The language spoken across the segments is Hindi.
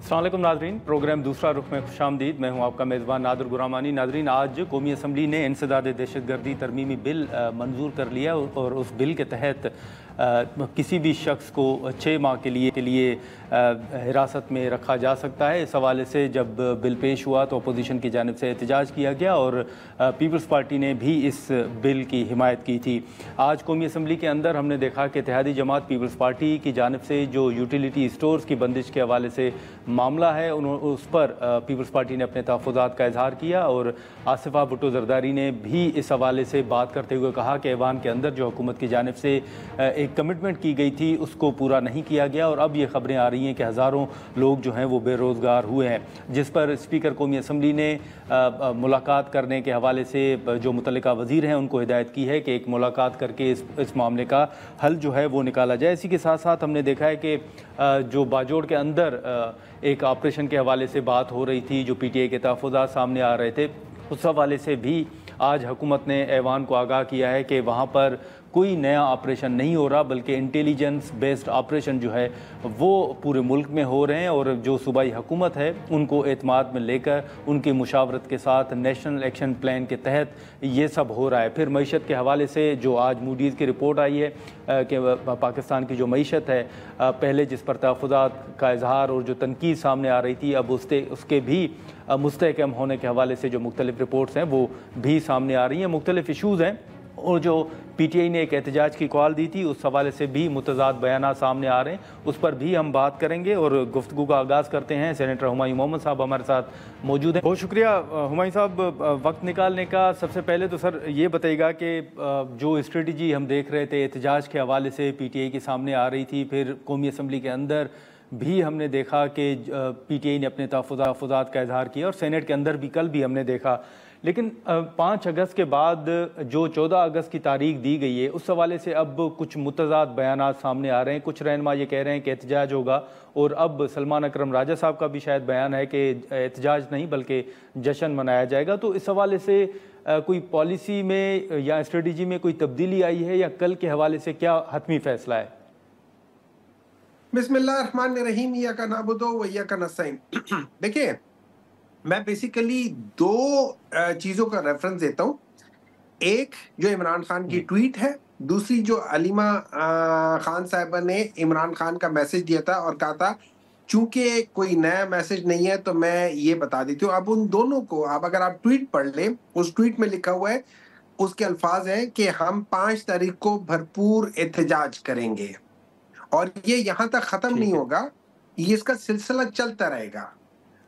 अस्सलाम वालेकुम नाज़रीन, प्रोग्राम दूसरा रुख में खुशामदीद। मैं हूं आपका मेज़बान नादिर गुरामानी। नाज़रीन, आज कौमी असम्बली ने इंसदाद दहशतगर्दी तरमीमी बिल मंजूर कर लिया और उस बिल के तहत किसी भी शख्स को 6 माह के लिए हिरासत में रखा जा सकता है। इस हवाले से जब बिल पेश हुआ तो अपोजिशन की जानिब से एहतजाज किया गया और पीपल्स पार्टी ने भी इस बिल की हिमायत की थी। आज कौमी असम्बली के अंदर हमने देखा कि इत्तेहादी जमात पीपल्स पार्टी की जानिब से जो यूटिलिटी स्टोर्स की बंदिश के हवाले से मामला है उस पर पीपल्स पार्टी ने अपने तहफ़्फ़ुज़ात का इजहार किया और आसिफा भुट्टो ज़रदारी ने भी इस हवाले से बात करते हुए कहा कि ऐवान के अंदर जो हुकूमत की जानिब से एक कमिटमेंट की गई थी उसको पूरा नहीं किया गया और अब ये ख़बरें आ रही हैं कि हज़ारों लोग जो हैं वो बेरोज़गार हुए हैं, जिस पर स्पीकर कौमी असम्बली ने मुलाकात करने के हवाले से जो मुतल्लिका वज़ीर हैं उनको हिदायत की है कि एक मुलाकात करके इस मामले का हल जो है वो निकाला जाए। इसी के साथ साथ हमने देखा है कि जो बाजोड़ के अंदर एक ऑपरेशन के हवाले से बात हो रही थी, जो PTI के तहफ़्फ़ुज़ात सामने आ रहे थे, उस हवाले से भी आज हुकूमत ने ऐवान को आगाह किया है कि वहाँ पर कोई नया ऑपरेशन नहीं हो रहा, बल्कि इंटेलिजेंस बेस्ड ऑपरेशन जो है वो पूरे मुल्क में हो रहे हैं और जो सूबाई हुकूमत है उनको एतमाद में लेकर उनकी मुशावरत के साथ नेशनल एक्शन प्लान के तहत ये सब हो रहा है। फिर मईशत के हवाले से जो आज मूडीज़ की रिपोर्ट आई है कि पाकिस्तान की जो मईशत है पहले जिस पर तहफ़्फ़ुज़ात का इजहार और जो तनकीद सामने आ रही थी, अब उसके भी मुस्तहकम होने के हवाले से जो मुख्तलिफ रिपोर्ट्स हैं वो भी सामने आ रही हैं। मुख्तलिफ इशूज़ हैं और जो PTI ने एक एहतजाज की कॉल दी थी उस हवाले से भी मुतज़ाद बयानात सामने आ रहे हैं, उस पर भी हम बात करेंगे और गुफ्तगू का आगाज़ करते हैं। सेनेटर हुमायूं मोहम्मद साहब हमारे साथ मौजूद हैं। बहुत शुक्रिया हुमायूं साहब वक्त निकालने का। सबसे पहले तो सर ये बताइएगा कि जो स्ट्रेटजी हम देख रहे थे एहतजाज के हवाले से PTI के सामने आ रही थी, फिर कौमी असम्बली के अंदर भी हमने देखा कि PTI ने अपने तहफ़्फ़ुज़ात का इजहार किया और सेनेट के अंदर भी कल भी हमने देखा, लेकिन 5 अगस्त के बाद जो 14 अगस्त की तारीख दी गई है उस हवाले से अब कुछ मुतज़ाद बयानात सामने आ रहे हैं। कुछ रहनुमा ये कह रहे हैं कि एहतजाज होगा और अब सलमान अकरम राजा साहब का भी शायद बयान है कि एहतजाज नहीं बल्कि जश्न मनाया जाएगा। तो इस हवाले से कोई पॉलिसी में या स्ट्रेटजी में कोई तब्दीली आई है या कल के हवाले से क्या हतमी फैसला है? बिस्मिल्लाहिर्रहमानिर्रहीम, इय्याका नअबुदु व इय्याका नस्तईन। देखिए, मैं बेसिकली 2 चीज़ों का रेफरेंस देता हूँ। एक जो इमरान खान की ट्वीट है, दूसरी जो अलीमा खान साहिबा ने इमरान खान का मैसेज दिया था और कहा था चूंकि कोई नया मैसेज नहीं है तो मैं ये बता देती हूँ। अब उन दोनों को अगर आप ट्वीट पढ़ लें, उस ट्वीट में लिखा हुआ है, उसके अल्फाज हैं कि हम 5 तारीख को भरपूर एहतजाज करेंगे और ये यहाँ तक ख़त्म नहीं होगा, ये इसका सिलसिला चलता रहेगा।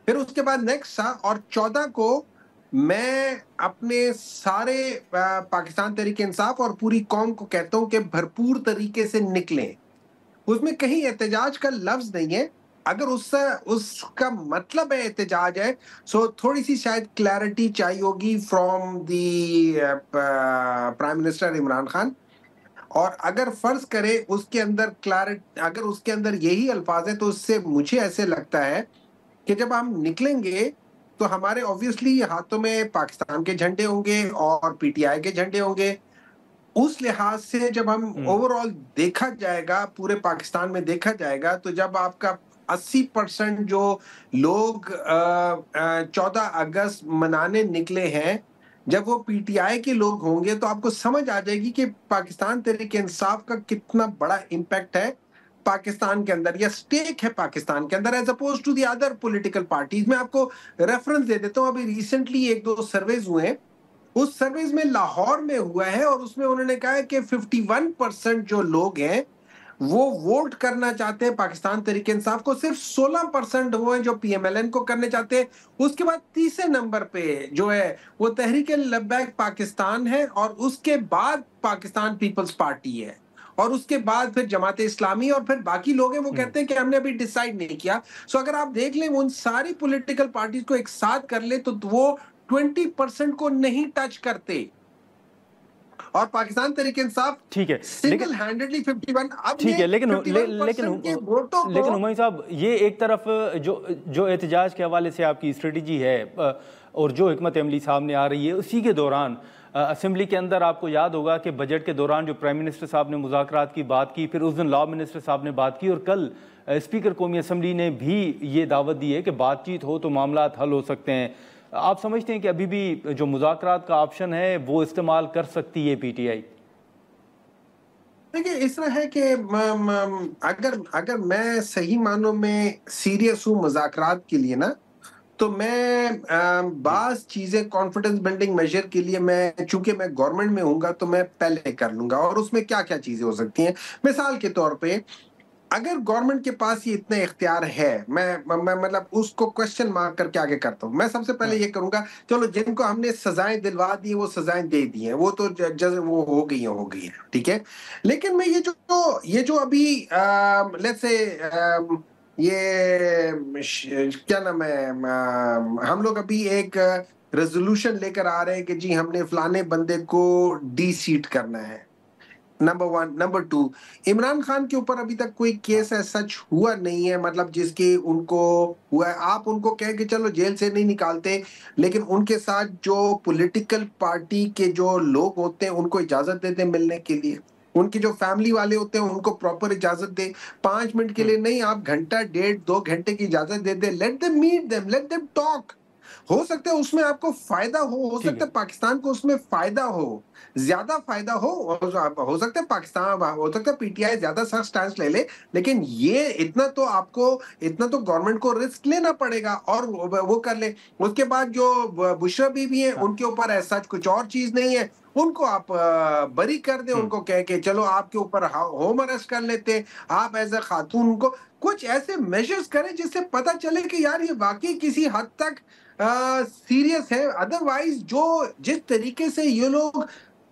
फिर उसके बाद नेक्स्ट था और 14 को मैं अपने सारे पाकिस्तान तहरीक इंसाफ और पूरी कौम को कहता हूं कि भरपूर तरीके से निकलें। उसमें कहीं एहतजाज का लफ्ज नहीं है। अगर उसका मतलब है एहतजाज है, सो थोड़ी सी शायद क्लैरिटी चाहिए होगी from the prime minister Imran Khan. और अगर फर्ज करे उसके अंदर अगर उसके अंदर यही अल्फाज है तो उससे मुझे ऐसे लगता है कि जब हम निकलेंगे तो हमारे ऑब्वियसली हाथों में पाकिस्तान के झंडे होंगे और PTI के झंडे होंगे। उस लिहाज से जब हम ओवरऑल देखा जाएगा, पूरे पाकिस्तान में देखा जाएगा, तो जब आपका 80% जो लोग 14 अगस्त मनाने निकले हैं, जब वो PTI के लोग होंगे तो आपको समझ आ जाएगी कि पाकिस्तान तहरीक इंसाफ का कितना बड़ा इम्पैक्ट है पाकिस्तान के अंदर या स्टेक है पाकिस्तान के अंदर as opposed to the other political parties. मैं आपको रेफरेंस दे देता हूं। अभी रिसेंटली 1-2 सर्वेज हुए हैं, उस सर्वेज में लाहौर में हुआ है और उसमें उन्होंने कहा है कि 51% जो लोग हैं वो वोट करना चाहते हैं पाकिस्तान तहरीक इंसाफ को, सिर्फ 16% वो हैं जो PMLN को करने चाहते हैं। उसके बाद तीसरे नंबर पे जो है वो तहरीक लब्बैक पाकिस्तान है और उसके बाद पाकिस्तान पीपल्स पार्टी है और उसके बाद फिर जमात इस्लामी और फिर बाकी लोग हैं वो कहते हैं कि हमने अभी डिसाइड नहीं किया। सो अगर आप देख लें उन सारी पॉलिटिकल पार्टीज को एक साथ कर ले तो वो 20% को नहीं टच करते और पाकिस्तान तहरीक इंसाफ ठीक है सिंगल हैंडेडली 51। अब ठीक है, लेकिन हुमायूं साहब ये एक तरफ जो एहतजाज के हवाले से आपकी स्ट्रेटजी है और जो हिकमत अमली सामने आ रही है उसी के दौरान असेंबली के अंदर आपको याद होगा कि बजट के दौरान जो प्राइम मिनिस्टर साहब ने मुज़ाकरात की बात की, फिर उस दिन लॉ मिनिस्टर साहब ने बात की, और कल स्पीकर कौमी असम्बली ने भी ये दावत दी है कि बातचीत हो तो मामला हल हो सकते हैं। आप समझते हैं कि अभी भी जो मुज़ाकरात का ऑप्शन है वो इस्तेमाल कर सकती है पीटीआई? देखिए, इस तरह है कि अगर अगर मैं सही मानों में सीरियस हूँ मुज़ाकरात के लिए ना, तो मैं जी। बाज़ चीज़ें कॉन्फिडेंस बिल्डिंग मेजर के लिए मैं, चूँकि मैं गवर्नमेंट में हूँगा, तो मैं पहले कर लूँगा। और उसमें क्या-क्या चीज़ें हो सकती हैं? मिसाल के तौर पे, अगर गवर्नमेंट के पास ये इतने इख्तियार है, मैं मतलब उसको क्वेश्चन मार्क करके आगे करता हूँ। मैं सबसे पहले हाँ। ये करूँगा, चलो जिनको हमने सज़ाएँ दिलवा दी, वो सज़ाएँ दे दी हैं, वो तो ज वो हो गई हैं, ठीक है? लेकिन मैं ये जो अभी लेट्स से ये क्या नाम है, हम लोग अभी एक रेज़ोल्यूशन लेकर आ रहे हैं कि जी हमने फलाने बंदे को डी-सीट करना है। नंबर 1, नंबर 2, इमरान खान के ऊपर अभी तक कोई हाँ। केस ऐसा सच हुआ नहीं है, मतलब जिसकी उनको हुआ है। आप उनको कहें कि चलो जेल से नहीं निकालते, लेकिन उनके साथ जो पॉलिटिकल पार्टी के जो लोग होते हैं, उनको इजाज़त देते हैं मिलने के लिए। उनकी जो फैमिली वाले होते हैं, उनको प्रॉपर इजाज़त दें। 5 मिनट के लिए नहीं, आप घंटा, डेढ़, 2 घंटे की इजाज़त दे दें। Let them meet them, let them talk. हो सकता है उसमें आपको फ़ायदा हो ठीक सकता है। है पाकिस्तान को उसमें फ़ायदा हो, ज़्यादा फ़ायदा हो सकता है पाकिस्तान, हो सकता है पीटीआई ज़्यादा सख्त स्टैंस ले ले, लेकिन ये इतना तो गवर्नमेंट को रिस्क लेना पड़ेगा और वो कर ले। उसके बाद जो बुशरा बीबी हैं, हाँ। उनके ऊपर ऐसा कुछ और चीज़ नहीं है, उनको आप बरी कर दें, हम्म। उनको कह के चलो आपके ऊपर होम अरेस्ट कर लेते हैं, आप एज़ अ खातून उनको कुछ ऐसे मेजर्स करें जिससे पता चले कि यार ये वाक़ई किसी हद तक सीरियस है। अदरवाइज़ जो जिस तरीके से ये लोग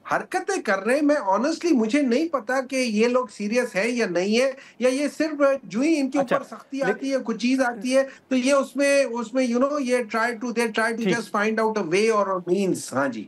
हरकतें कर रहे हैं, मैं ऑनेस्टली मुझे नहीं पता कि ये लोग सीरियस है या नहीं है, या ये सिर्फ़ जो ही इनके अच्छा। ऊपर सख्ती आती लेकिन है, कुछ चीज़ आती है, तो ये उसमें उसमें ये दे ट्राई टू ठीक जस्ट फाइंड आउट अ वे और अ मीन्स। हाँ जी।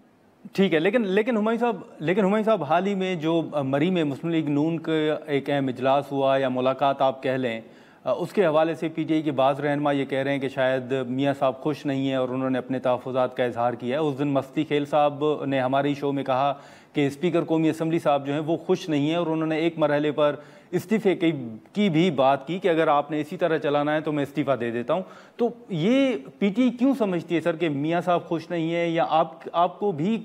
ठीक है। लेकिन हुमायूं साहब, हाल ही में जो मरी में मुस्लिम लीग नून का एक अहम इजलास हुआ या मुलाकात आप कह लें, उसके हवाले से पीटीआई के बाज़ रहनुमा ये कह रहे हैं कि शायद मियाँ साहब खुश नहीं हैं और उन्होंने अपने तहफ़्फ़ुज़ात का इजहार किया है। उस दिन मस्ती खेल साहब ने हमारे शो में कहा कि स्पीकर कौमी असम्बली साहब जो हैं वो खुश नहीं हैं, और उन्होंने एक मरहले पर इस्तीफ़े की भी बात की कि अगर आपने इसी तरह चलाना है तो मैं इस्तीफ़ा दे देता हूं। तो ये पीटीआई क्यों समझती है सर कि मियाँ साहब खुश नहीं है, या आपको भी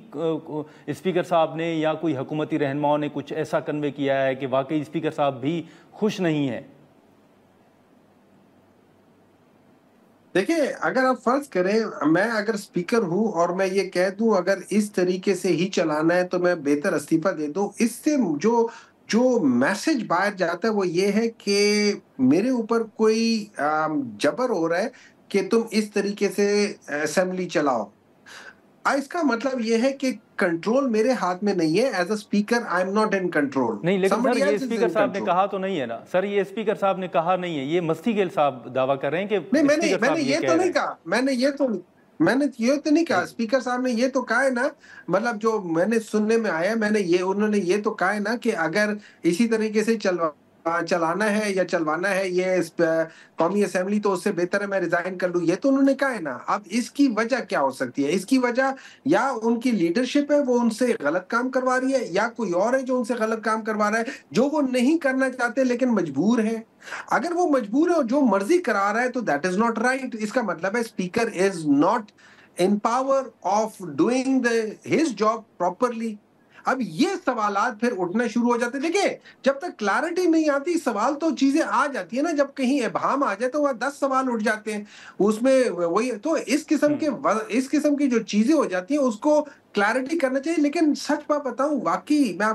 स्पीकर साहब ने या कोई हुकूमती रहनुमाओं ने कुछ ऐसा कन्वे किया है कि वाकई स्पीकर साहब भी खुश नहीं है? देखिए, अगर आप फ़र्ज़ करें मैं अगर स्पीकर हूँ और मैं ये कह दूँ अगर इस तरीके से ही चलाना है तो मैं बेहतर इस्तीफ़ा दे दूँ। इससे जो जो मैसेज बाहर जाता है वो ये है कि मेरे ऊपर कोई जबर हो रहा है कि तुम इस तरीके से असेंबली चलाओ। इसका मतलब ये है कि कंट्रोल मेरे हाथ में नहीं है। As a speaker I am not in control, नहीं, लेकिन सर समबडी ये एल्स इज़ स्पीकर इन साहब ने कंट्रोल। कहा तो नहीं है ना सर, ये स्पीकर साहब ने कहा नहीं है, ये मस्ती खेल साहब दावा कर रहे हैं नहीं, कि स्पीकर मैंने साहब ये ये कह तो रहे नहीं हैं। कहा, मैंने ये तो नहीं कहा, जी। स्पीकर साहब ने ये तो कहा है ना, मतलब जो मैंने सुनने में आया, उन्होंने ये तो कहा है ना कि अगर इसी तरीके से चलाना है या चलवाना है ये कौमी असेंबली, तो उससे बेहतर है मैं रिजाइन कर लूं, ये तो उन्होंने कहा है ना। अब इसकी वजह क्या हो सकती है? इसकी वजह या उनकी लीडरशिप है, वो उनसे गलत काम करवा रही है, या कोई और है जो उनसे गलत काम करवा रहा है, जो वो नहीं करना चाहते लेकिन मजबूर है। अगर वो मजबूर है और जो मर्जी करा रहा है तो दैट इज नॉट राइट। इसका मतलब है speaker is not in power of doing the his job properly. अब ये सवालात फिर उठना शुरू हो जाते हैं। देखिए, जब तक क्लैरिटी नहीं आती सवाल तो चीजें आ जाती है ना, जब कहीं इबहम आ जाए तो वहां 10 सवाल उठ जाते हैं। उसमें वही तो इस किस्म की जो चीजें हो जाती हैं उसको क्लैरिटी करना चाहिए। लेकिन सच बात बताऊं, वाकई मैं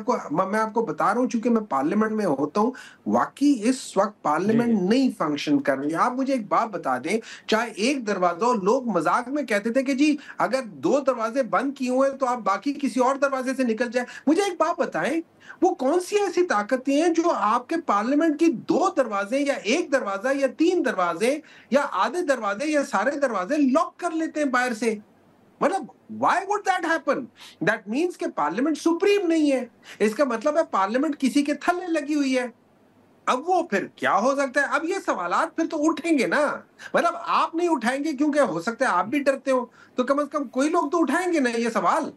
आपको बता रहा हूं, चूंकि मैं पार्लियामेंट में होता हूं, वाकई इस वक्त जी। पार्लियामेंट जी। नहीं फंक्शन कर रही है। आप मुझे एक बात बता दें, चाहे एक दरवाजा हो, लोग मजाक में कहते थे कि जी अगर 2 दरवाजे बंद किए हुए हैं तो आप बाकी किसी और दरवाजे से निकल जाए। मुझे एक बात बताएं, वो कौन सी ऐसी ताकतें हैं जो आपके पार्लियामेंट की 2 दरवाजे या 1 दरवाजा या 3 दरवाजे या आधे दरवाजे या सारे दरवाजे लॉक कर लेते हैं बाहर से? मतलब why would that happen? That means कि पार्लियामेंट सुप्रीम नहीं है। इसका मतलब है पार्लियामेंट किसी के थल्ले लगी हुई है। अब वो फिर क्या हो सकता है? अब ये सवालात फिर तो उठेंगे ना। मतलब आप नहीं उठाएंगे क्योंकि हो सकता है आप भी डरते हो, तो कम से कम कोई लोग तो उठाएंगे ना ये सवाल।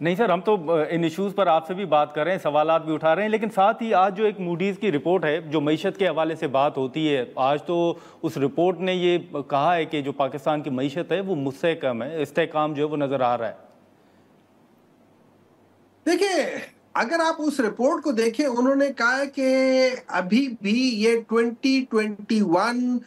नहीं सर, हम तो इन इश्यूज़ पर आपसे भी बात कर रहे हैं, सवालात भी उठा रहे हैं, लेकिन साथ ही आज जो एक मूडीज़ की रिपोर्ट है, जो मईशत के हवाले से बात होती है, आज तो उस रिपोर्ट ने ये कहा है कि जो पाकिस्तान की मईशत है वो मुस्तहकम है, इस्तेहकाम जो है वो नज़र आ रहा है। देखिए, अगर आप उस रिपोर्ट को देखें, उन्होंने कहा है कि अभी भी ये 2021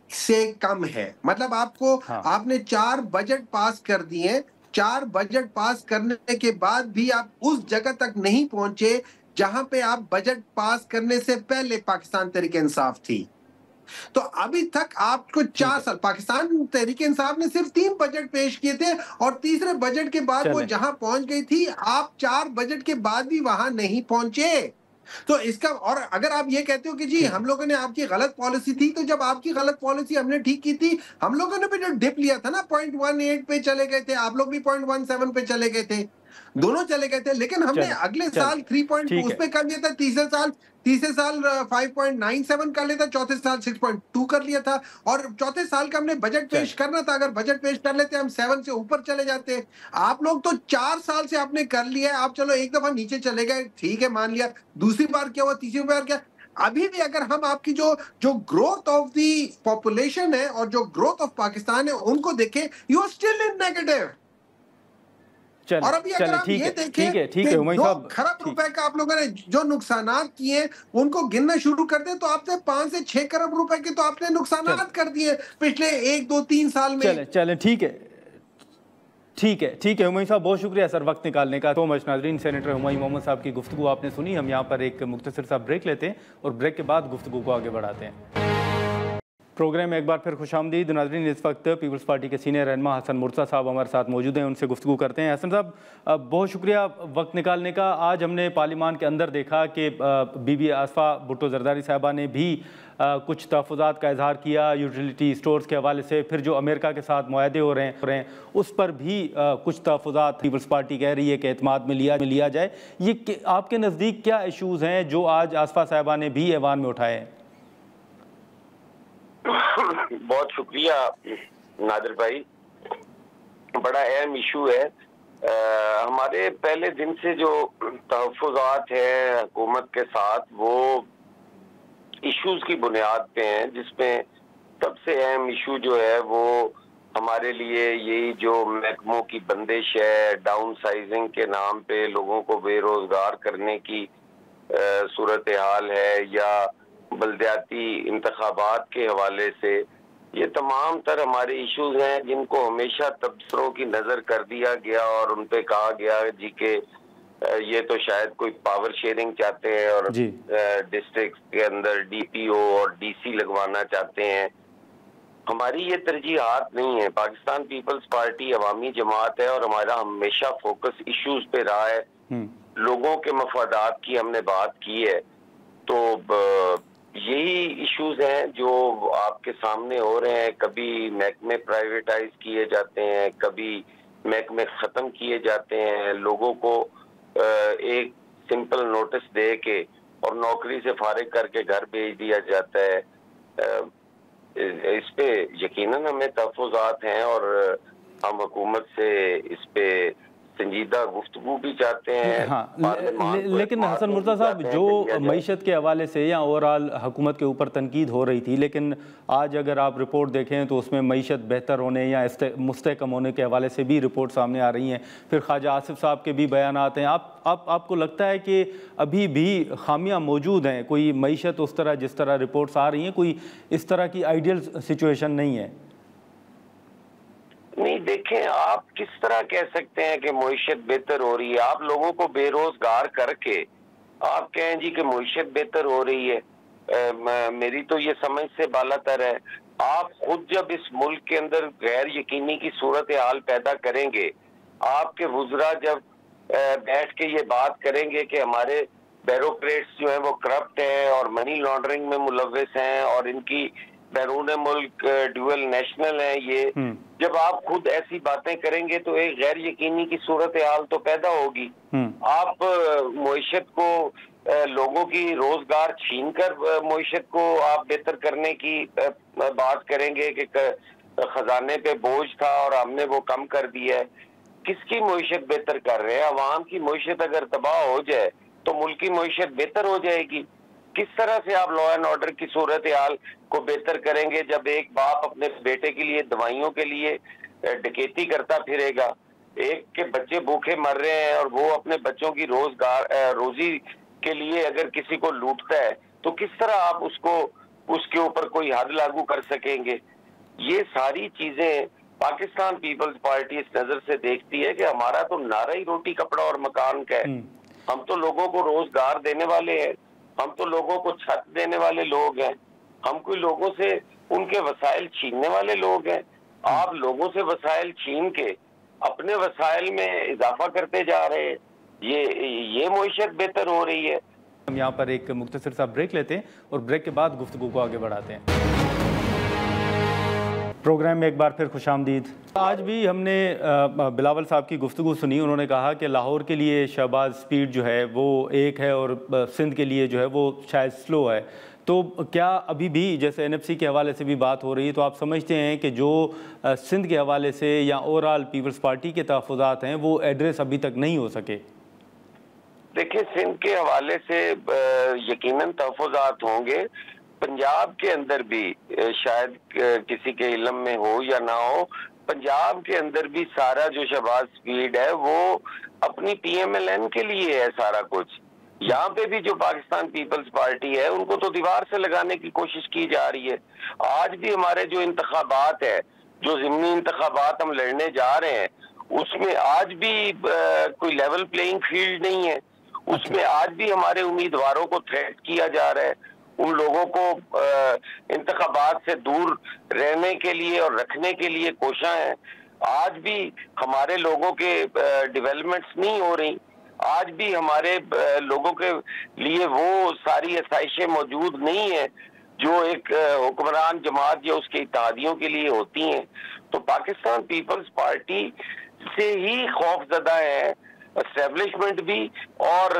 से कम है। मतलब हाँ, आपने 4 बजट पास कर दिए, 4 बजट पास करने के बाद भी आप उस जगह तक नहीं पहुंचे जहां पे आप बजट पास करने से पहले पाकिस्तान तहरीक इंसाफ थी। तो अभी तक आपको 4 साल, पाकिस्तान तहरीक इंसाफ ने सिर्फ 3 बजट पेश किए थे और तीसरे बजट के बाद वो जहां पहुंच गई थी, आप 4 बजट के बाद भी वहां नहीं पहुंचे। तो इसका, और अगर आप ये कहते हो कि जी हम लोगों ने आपकी गलत पॉलिसी थी, तो जब आपकी गलत पॉलिसी हमने ठीक की थी, हम लोगों ने भी जो डिप लिया था ना, 0.18 पे चले गए थे, आप लोग भी 0.17 पे चले गए थे, दोनों चले गए थे, लेकिन हमने अगले साल 3 उस पे कर लिया था, तीसरे साल 5.97 कर लिया था, चौथे साल 6.2 कर लिया था, और चौथे साल का हमने बजट पेश करना था, अगर बजट पेश कर लेते हम 7 से ऊपर चले जाते। आप लोग तो 4 साल से आपने कर लिया है, आप चलो एक दफा नीचे चले गए, ठीक है, मान लिया, दूसरी बार क्या हुआ, तीसरी बार क्या। अभी भी अगर हम आपकी जो जो ग्रोथ ऑफ द पॉपुलेशन है और जो ग्रोथ ऑफ पाकिस्तान है उनको देखें, you are still in negative. और अभी अगर आप ये देखें कि 2 खरब रुपए का आप लोगों ने जो नुकसानात किए उनको गिनना शुरू कर दे, तो आपने 5 से 6 खरब रुपए के तो आपने नुकसानात कर दिए पिछले 1, 2, 3 साल में। चलें ठीक है हुमायूं साहब, बहुत शुक्रिया सर वक्त निकालने का। तो मच नाज़रीन, सेनेटर हुमायूं मोहम्मद साहब की गुफ्तगू आपने सुनी। हम यहाँ पर एक मुख्तसर सा ब्रेक लेते हैं और ब्रेक के बाद गुफ्तगू को आगे बढ़ाते हैं। प्रोग्राम में एक बार फिर खुशामदीद नाज़रीन। इस वक्त पीपल्स पार्टी के सीनियर रहनुमा हसन मुर्तज़ा साहब हमारे साथ मौजूद हैं, उनसे गुफ्तगू करते हैं। हसन साहब, बहुत शुक्रिया वक्त निकालने का। आज हमने पार्लियामान के अंदर देखा कि बीबी आसफा भुट्टो ज़रदारी साहबा ने भी कुछ तहफ़्फ़ुज़ात का इजहार किया यूटिलिटी स्टोर्स के हवाले से। फिर जो अमेरिका के साथ मुआहदे हो रहे हैं उस पर भी कुछ तहफ़्फ़ुज़ात पीपल्स पार्टी कह रही है कि एतमाद में लिया जाए। ये आपके नज़दीक क्या इशूज़ हैं जो आज आसफा साहबा ने भी ऐवान में उठाए हैं? बहुत शुक्रिया नादिर भाई, बड़ा अहम इशू है। हमारे पहले दिन से जो तहफ़्फ़ुज़ात है हुकूमत के साथ, वो इश्यूज की बुनियाद पे हैं, जिसमें सबसे अहम इशू जो है वो हमारे लिए यही जो महकमों की बंदिश है, डाउन साइजिंग के नाम पे लोगों को बेरोजगार करने की सूरत हाल है, या बल्दियाती इंतखाबात के हवाले से। ये तमाम तर हमारे इश्यूज हैं जिनको हमेशा तबसरों की नज़र कर दिया गया और उन पे कहा गया जी के ये तो शायद कोई पावर शेयरिंग चाहते हैं और डिस्ट्रिक्ट के अंदर डीपीओ और डीसी लगवाना चाहते हैं। हमारी ये तरजीहात नहीं है। पाकिस्तान पीपल्स पार्टी अवामी जमात है और हमारा हमेशा फोकस इश्यूज पे रहा है, लोगों के मफादात की हमने बात की है। तो यही इश्यूज हैं जो आपके सामने हो रहे हैं। कभी महकमे प्राइवेटाइज किए जाते हैं, कभी महकमे खत्म किए जाते हैं, लोगों को एक सिंपल नोटिस दे के और नौकरी से फारिग करके घर भेज दिया जाता है। इस पे यकीनन हमें तहफ़्फ़ुज़ात हैं और हम हुकूमत से इस पे संजीदा गुफ्तगू भी चाहते हैं। हाँ, लेकिन हसन मुर्तज़ा साहब, जो मईशत के हवाले से या ओवरऑल हुकूमत के ऊपर तनकीद हो रही थी, लेकिन आज अगर आप रिपोर्ट देखें तो उसमें मईशत बेहतर होने या मुस्तहकम होने के हवाले से भी रिपोर्ट सामने आ रही हैं। फिर ख्वाजा आसिफ साहब के भी बयानात हैं। आपको लगता है कि अभी भी खामियां मौजूद हैं? कोई मईशत उस तरह जिस तरह रिपोर्ट्स आ रही हैं, कोई इस तरह की आइडियल सिचुएशन नहीं है? नहीं, देखें, आप किस तरह कह सकते हैं कि मईशत बेहतर हो रही है? आप लोगों को बेरोजगार करके आप कहें जी कि मईशत बेहतर हो रही है, मेरी तो ये समझ से बालातर है। आप खुद जब इस मुल्क के अंदर गैर यकीनी की सूरत हाल पैदा करेंगे, आपके वुज़रा जब बैठ के ये बात करेंगे कि हमारे ब्यूरोक्रेट्स जो हैं वो करप्ट हैं और मनी लॉन्ड्रिंग में मुलव्वस हैं और इनकी बैरून मुल्क ड्यूअल नेशनल है, ये जब आप खुद ऐसी बातें करेंगे तो एक गैर यकीनी की सूरत हाल तो पैदा होगी। आप मईशत को लोगों की रोजगार छीनकर मईशत को आप बेहतर करने की बात करेंगे कि खजाने पे बोझ था और हमने वो कम कर दिया है। किसकी मईशत बेहतर कर रहे हैं? अवाम की मईशत अगर तबाह हो जाए तो मुल्क की मईशत बेहतर हो जाएगी। किस तरह से आप लॉ एंड ऑर्डर की सूरत हाल को बेहतर करेंगे जब एक बाप अपने बेटे के लिए दवाइयों के लिए डकैती करता फिरेगा, एक के बच्चे भूखे मर रहे हैं और वो अपने बच्चों की रोजी के लिए अगर किसी को लूटता है तो किस तरह आप उसके ऊपर कोई हद लागू कर सकेंगे? ये सारी चीजें पाकिस्तान पीपल्स पार्टी इस नजर से देखती है कि हमारा तो नारा ही रोटी कपड़ा और मकान का है। हम तो लोगों को रोजगार देने वाले हैं, हम तो लोगों को छत देने वाले लोग हैं, हम कोई लोगों से उनके वसाइल छीनने वाले लोग हैं। आप लोगों से वसाइल छीन के अपने वसाइल में इजाफा करते जा रहे हैं। ये मईशत बेहतर हो रही है। हम यहाँ पर एक मुख्तसर सा ब्रेक लेते हैं और ब्रेक के बाद गुफ्तगू को आगे बढ़ाते हैं। प्रोग्राम में एक बार फिर खुशामदीद। आज भी हमने बिलावल साहब की गुफ्तगू सुनी। उन्होंने कहा कि लाहौर के लिए शहबाज स्पीड जो है वो एक है और सिंध के लिए जो है वो शायद स्लो है। तो क्या अभी भी जैसे NFC के हवाले से भी बात हो रही है, तो आप समझते हैं कि जो सिंध के हवाले से या ओवरऑल पीपल्स पार्टी के तहफ़्फ़ुज़ात हैं वो एड्रेस अभी तक नहीं हो सके? देखिए, सिंध के हवाले से यकीनन तहफ़्फ़ुज़ात होंगे। पंजाब के अंदर भी शायद किसी के इल्म में हो या ना हो, पंजाब के अंदर भी सारा जो शहबाज स्पीड है वो अपनी PMLN के लिए है सारा कुछ। यहाँ पे भी जो पाकिस्तान पीपल्स पार्टी है उनको तो दीवार से लगाने की कोशिश की जा रही है। आज भी हमारे जो इंतखाबात है, जो ज़िमनी इंतखाबात हम लड़ने जा रहे हैं, उसमें आज भी कोई लेवल प्लेइंग फील्ड नहीं है। उसमें आज भी हमारे उम्मीदवारों को थ्रेट किया जा रहा है, उन लोगों को इंतखाबात से दूर रहने के लिए और रखने के लिए कोशिश है। आज भी हमारे लोगों के डेवलपमेंट्स नहीं हो रही, आज भी हमारे लोगों के लिए वो सारी आसाइशें मौजूद नहीं है जो एक हुक्मरान जमात या उसके इत्तेहादियों के लिए होती हैं। तो पाकिस्तान पीपल्स पार्टी से ही खौफजदा है एस्टेब्लिशमेंट भी और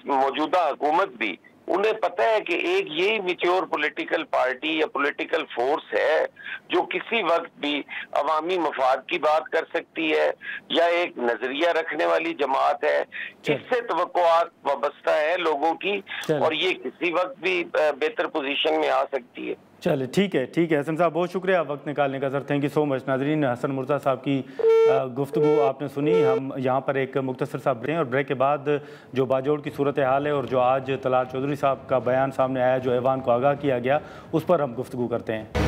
मौजूदा हुकूमत भी। उन्हें पता है कि एक यही मैच्योर पॉलिटिकल पार्टी या पॉलिटिकल फोर्स है जो किसी वक्त भी अवामी मफाद की बात कर सकती है या एक नजरिया रखने वाली जमात है। इससे तवक्कुआत वाबस्ता है लोगों की और ये किसी वक्त भी बेहतर पोजीशन में आ सकती है। चले, ठीक है हसन साहब, बहुत शुक्रिया वक्त निकालने का sir, thank you so much. नाजरीन, हसन मुर्तज़ा साहब की गुफ्तगू आपने सुनी। हम यहाँ पर एक मुख्तसर सा ब्रेक और ब्रेक के बाद जो बाजोड़ की सूरत हाल है और जो आज तलाल चौधरी साहब का बयान सामने आया, जो ऐवान को आगाह किया गया, उस पर हम गुफ्तगू करते हैं।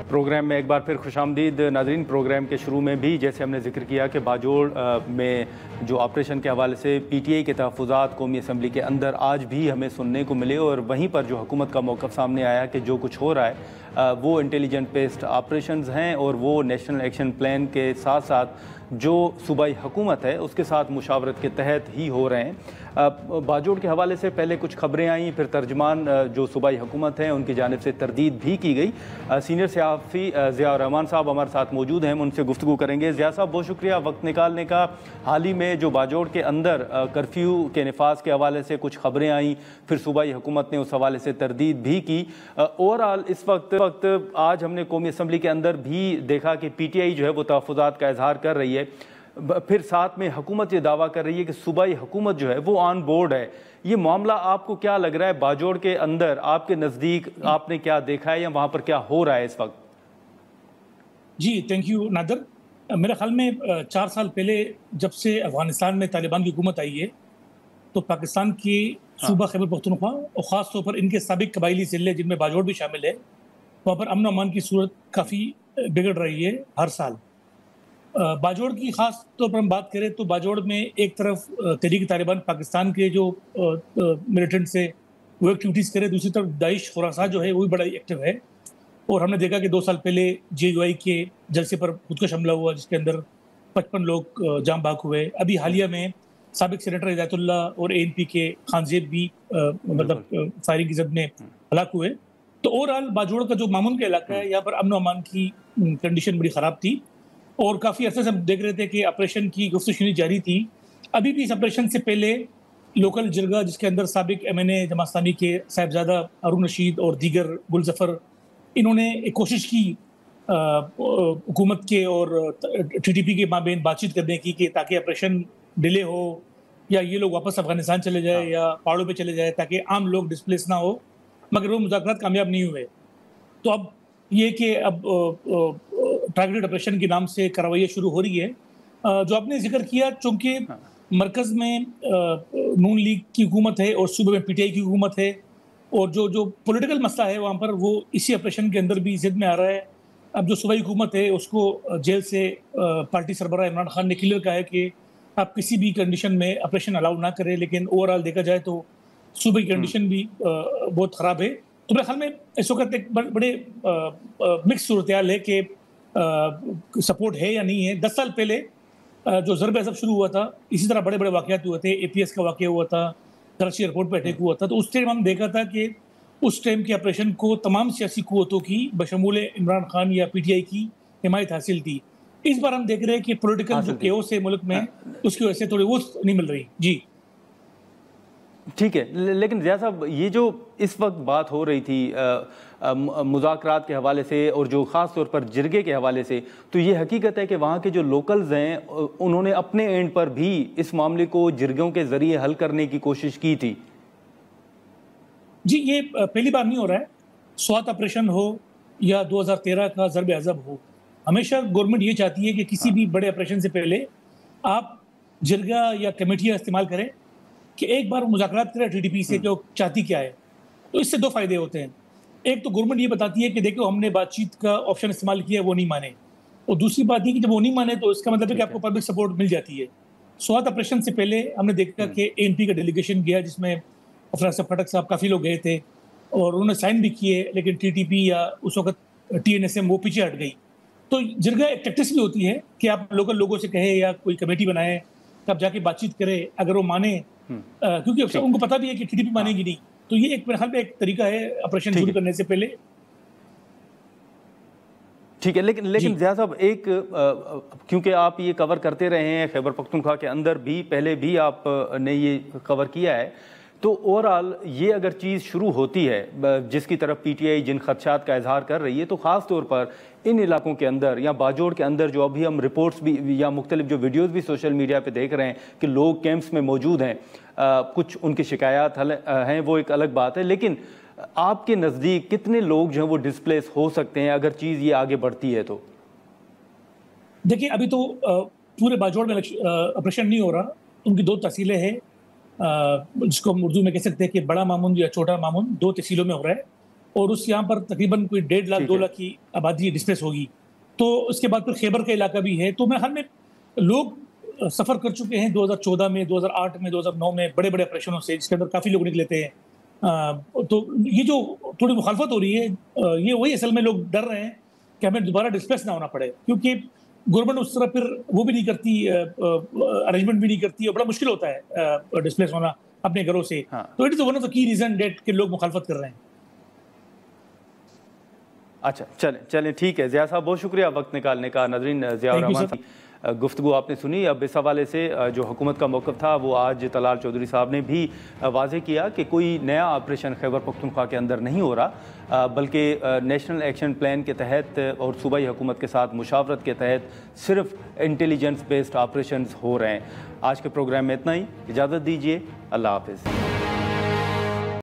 प्रोग्राम में एक बार फिर खुशामदीद। नाज़रीन, प्रोग्राम के शुरू में भी जैसे हमने जिक्र किया कि बाजोड़ में जो ऑपरेशन के हवाले से PTI के तहफ़्फ़ुज़ात कौमी असम्बली के अंदर आज भी हमें सुनने को मिले और वहीं पर जो हुकूमत का मौक़िफ़ सामने आया कि जो कुछ हो रहा है वो इंटेलिजेंट बेस्ड ऑपरेशंस हैं और वो नेशनल एक्शन प्लान के साथ साथ जो सूबाई हुकूमत है उसके साथ मुशावरत के तहत ही हो रहे हैं। बाजोड़ के हवाले से पहले कुछ खबरें आई, फिर तर्जमान जो सूबाई हुकूमत है उनकी जानिब से तरदीद भी की गई। सीनियर सहाफ़ी ज़िया रहमान साहब हमारे साथ मौजूद हैं, हम उनसे गुफ्तगू करेंगे। ज़िया साहब, बहुत शुक्रिया वक्त निकालने का। हाल ही में जो बाजोड़ के अंदर कर्फ्यू के नफाज के हवाले से कुछ खबरें आई, फिर सूबाई हुकूमत ने उस हवाले से तरदीद भी की। ओवरऑल इस वक्त आज हमने कौमी असम्बली के अंदर भी देखा कि PTI जो है वो तहफ़्फ़ुज़ात का इजहार कर रही है, फिर साथ में हुकूमत ये दावा कर रही है कि सूबाई हुकूमत जो है वो ऑन बोर्ड है। ये मामला आपको क्या लग रहा है? बाजोड़ के अंदर आपके नज़दीक आपने क्या देखा है या वहाँ पर क्या हो रहा है इस वक्त? जी, थैंक यू नादर। मेरे ख्याल में 4 साल पहले जब से अफगानिस्तान में तालिबान की हुकूमत आई है तो पाकिस्तान की सूबा खैबर पख्तूनख्वा और ख़ास तौर पर इनके साबिक कबायली ज़िले जिनमें बाजोड़ भी शामिल है, वहाँ पर अमन अमान की सूरत काफ़ी बिगड़ रही है हर साल। बाजोड़ की ख़ास तौर पर हम बात करें तो बाजोड़ में एक तरफ तहरीक तालिबान पाकिस्तान के जो मिलिटेंट से वो एक्टिविटीज़ करे, दूसरी तरफ दाइश खुरासान जो है वो भी बड़ा एक्टिव है। और हमने देखा कि 2 साल पहले JUI के जलसे पर खुदकुश हमला हुआ जिसके अंदर 55 लोग जाम बाग हुए। अभी हालिया में साबिक सेनेटर हिदायतुल्ला और ANP के खानजेब भी मतलब फायरिंग की जद में हलाक हुए। तो ओवरऑल बाजोड़ का जो मामून का इलाका है, यहाँ पर अमन अमान की कंडीशन बड़ी ख़राब थी और काफ़ी अर्से से हम देख रहे थे कि ऑपरेशन की गुफ्तगू जारी थी। अभी भी इस ऑपरेशन से पहले लोकल जिरगा जिसके अंदर साबिक MNA जमास्तानी के साहिबजादा अरुण रशीद और दीगर गुलजफर, इन्होंने एक कोशिश की हुकूमत के और टीटीपी के माबेन बातचीत करने की कि ताकि ऑपरेशन डिले हो या ये लोग वापस अफगानिस्तान चले जाए या पहाड़ों पे चले जाए ताकि आम लोग डिस्प्लेस ना हो, मगर वो मुज़ाकरात कामयाब नहीं हुए। तो अब ये कि अब टारगेटेड ऑपरेशन के नाम से कार्रवाई शुरू हो रही है। जो आपने जिक्र किया, चूँकि मरकज़ में नून लीग की हुकूमत है और सूबे में पीटीआई की हुकूमत है, और जो पॉलिटिकल मसला है वहाँ पर वो इसी ऑपरेशन के अंदर भी जिद में आ रहा है। अब जो सूबाई हुकूमत है उसको जेल से पार्टी सरबराह इमरान खान ने क्लियर कहा है कि आप किसी भी कंडीशन में ऑपरेशन अलाउ ना करें, लेकिन ओवरऑल देखा जाए तो सूबे की कंडीशन भी बहुत ख़राब है। तो मेरे ख्याल में इस वक्त एक बड़े मिक्स सूरत-ए-हाल है कि सपोर्ट है या नहीं है। 10 साल पहले जो ज़रब अज़ब शुरू हुआ था, इसी तरह बड़े बड़े वाक़यात हुए थे। APS का वाक़या हुआ था, कराची एयरपोर्ट पर अटैक हुआ था। तो उस टाइम हम देखा था कि उस टाइम के ऑपरेशन को तमाम सियासी क़ुव्वतों की बशमूल इमरान खान या PTI की हिमायत हासिल थी। इस बार हम देख रहे हैं कि पॉलिटिकल जो केओस है मुल्क में, उसकी वजह से थोड़ी वो नहीं मिल रही। जी ठीक है, लेकिन ज़िया साहब, ये जो इस वक्त बात हो रही थी मुज़ाकरात के हवाले से और जो ख़ास तौर पर जिरगे के हवाले से, तो ये हकीकत है कि वहाँ के जो लोकल्स हैं उन्होंने अपने एंड पर भी इस मामले को जिरगों के ज़रिए हल करने की कोशिश की थी। जी, ये पहली बार नहीं हो रहा है। स्वात ऑपरेशन हो या 2013 का ज़रब अज़ब हो, हमेशा गवर्नमेंट ये चाहती है कि किसी भी बड़े ऑपरेशन से पहले आप जिरगा या कमेटियाँ इस्तेमाल करें कि एक बार मुज़ाकरात करें टीटीपी से कि वो चाहती क्या है। तो इससे 2 फ़ायदे होते हैं। एक तो गवर्नमेंट ये बताती है कि देखो हमने बातचीत का ऑप्शन इस्तेमाल किया, वो नहीं माने, और दूसरी बात ये कि जब वो नहीं माने तो इसका मतलब है कि आपको पब्लिक सपोर्ट मिल जाती है। स्वात ऑपरेशन से पहले हमने देखा कि ANP का डेलीगेशन गया, जिसमें अफराज साहब, खटक साहब, काफ़ी लोग गए थे और उन्होंने साइन भी किए, लेकिन TTP या उस वक्त TNSM वो पीछे हट गई। तो जिरगा एक टैक्टिस भी होती है कि आप लोकल लोगों से कहें या कोई कमेटी बनाए, तब जाके बातचीत करें, अगर वो माने, क्योंकि उनको पता भी है कि TTP मानेगी नहीं। तो ये एक मेरे ख्याल में एक तरीका है ऑपरेशन शुरू करने से पहले। ठीक है, लेकिन ज़िया साहब, एक क्योंकि आप ये कवर करते रहे हैं खैबर पख्तूनख्वा के अंदर भी, पहले भी आपने ये कवर किया है, तो ओवरऑल ये अगर चीज़ शुरू होती है जिसकी तरफ PTI जिन खदशात का इजहार कर रही है, तो ख़ास तौर पर इन इलाकों के अंदर या बाजोड़ के अंदर जो अभी हम रिपोर्ट्स भी या मुख्तलिफ जो वीडियोस भी सोशल मीडिया पे देख रहे हैं कि लोग कैंप्स में मौजूद हैं, कुछ उनकी शिकायत हैं, वो एक अलग बात है, लेकिन आपके नज़दीक कितने लोग जो हैं वो डिस्प्लेस हो सकते हैं अगर चीज़ ये आगे बढ़ती है? तो देखिए, अभी तो पूरे बाजोड़ में ऑपरेशन नहीं हो रहा। उनकी 2 तहसीलें हैं, जिसको हम उर्दू में कह सकते हैं कि बड़ा मामून या छोटा मामून, 2 तहसीलों में हो रहा है, और उस यहाँ पर तकरीबन कोई 1.5 लाख 2 लाख की आबादी डिस्प्लेस होगी। तो उसके बाद फिर खैबर का इलाका भी है। तो मेरे ख्याल में लोग सफ़र कर चुके हैं 2014 में, 2008 में, 2009 में बड़े बड़े ऑपरेशनों से, जिसके अंदर काफ़ी लोग निकले थे। तो ये जो थोड़ी मुखालफत हो रही है, ये वही असल में लोग डर रहे हैं कि हमें दोबारा डिस्प्लेस ना होना पड़े, क्योंकि गवर्नमेंट उस तरह फिर वो भी नहीं करती, अरेंजमेंट भी नहीं करती, और बड़ा मुश्किल होता है डिस्प्लेस होना अपने घरों से। तो it is one of the key reason that कि लोग मुखालफत कर रहे हैं। अच्छा, चलें ठीक है। ज़िया साहब, बहुत शुक्रिया वक्त निकालने का। नाज़रीन, ज़िया रहमान की गुफ्तगू आपने सुनी। अब इस हवाले से जो हुकूमत का मौक़िफ़ था वो आज तलाल चौधरी साहब ने भी वाज़ेह किया कि कोई नया ऑपरेशन खैबर पख्तूनख्वा के अंदर नहीं हो रहा, बल्कि नेशनल एक्शन प्लान के तहत और सूबाई हुकूमत के साथ मुशावरत के तहत सिर्फ इंटेलिजेंस बेस्ड ऑपरेशन हो रहे हैं। आज के प्रोग्राम में इतना ही, इजाज़त दीजिए, अल्लाह हाफ़िज़।